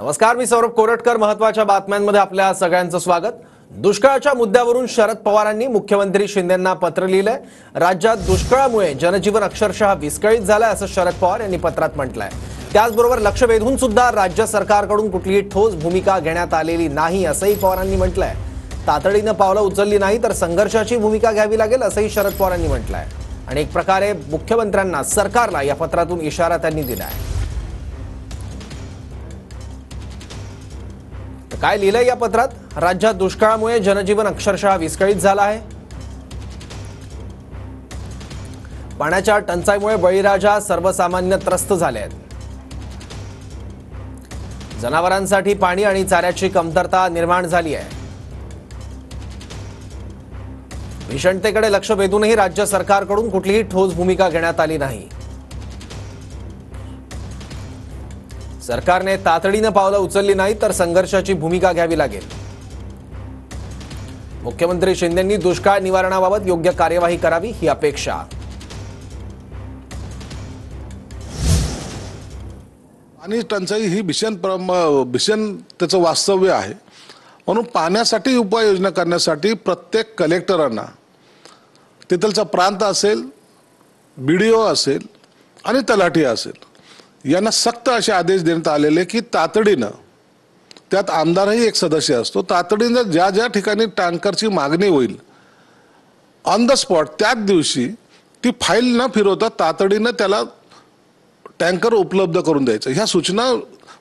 नमस्कार, मी सौरभ कोरटकर. महत्त्वाच्या बातम्यांमध्ये आपल्या सगळ्यांचं स्वागत. दुष्काळाच्या मुद्द्यावरून शरद पवारांनी मुख्यमंत्री शिंदेंना पत्र लिहिलंय. राज्यात दुष्काळामुळे जनजीवन अक्षरशः विस्कळीत झालंय असं शरद पवार यांनी पत्रात म्हटलंय. त्याचबरोबर लक्ष वेधून सुद्धा राज्य सरकारकडून कुठलीही ठोस भूमिका घेण्यात आलेली नाही असंही पवारांनी म्हटलंय. तातडीनं पावलं उचलली नाही तर संघर्षाची भूमिका घ्यावी लागेल असंही शरद पवारांनी म्हटलंय. आणि एक प्रकारे मुख्यमंत्र्यांना, सरकारला या पत्रातून इशारा त्यांनी दिलाय. काय लिहिलंय या पत्रात? राज्यात दुष्काळामुळे जनजीवन अक्षरशः विस्कळीत झालं आहे. पाण्याच्या टंचाईमुळे बळीराजा सर्वसामान्य त्रस्त झाले आहेत. जनावरांसाठी पाणी आणि चाऱ्याची कमतरता निर्माण झाली आहे. भीषणतेकडे लक्ष वेधूनही राज्य सरकारकडून कुठलीही ठोस भूमिका घेण्यात आली नाही. सरकारने तातडीनं पावलं उचलली नाही तर संघर्षाची भूमिका घ्यावी लागेल. मुख्यमंत्री शिंदेंनी दुष्काळ निवारणाबाबत योग्य कार्यवाही करावी ही अपेक्षा. पाणी टंचाई ही भीषण त्याचं वास्तव्य आहे. म्हणून पाण्यासाठी उपाययोजना करण्यासाठी प्रत्येक कलेक्टरांना, तिथलचा प्रांत असेल, BDO असेल आणि तलाठी असेल, यांना सक्त असे आदेश देण्यात आलेले की तातडीनं, त्यात आमदारही एक सदस्य असतो, तातडीनं ज्या ज्या ठिकाणी टँकरची मागणी होईल ऑन द स्पॉट त्याच दिवशी ती फाईल न फिरवता तातडीनं त्याला टँकर उपलब्ध करून द्यायचं, ह्या सूचना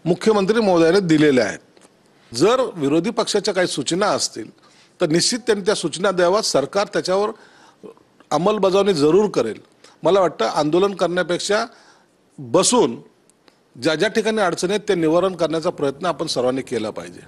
मुख्यमंत्री महोदयाने दिलेल्या आहेत. जर विरोधी पक्षाच्या काही सूचना असतील तर निश्चित त्यांनी त्या सूचना द्याव्या. सरकार त्याच्यावर अंमलबजावणी जरूर करेल. मला वाटतं आंदोलन करण्यापेक्षा बसून ज्या ज्या ठिकाणी अडचणी आहेत ते निवारण करण्याचा प्रयत्न आपण सर्वांनी केला पाहिजे.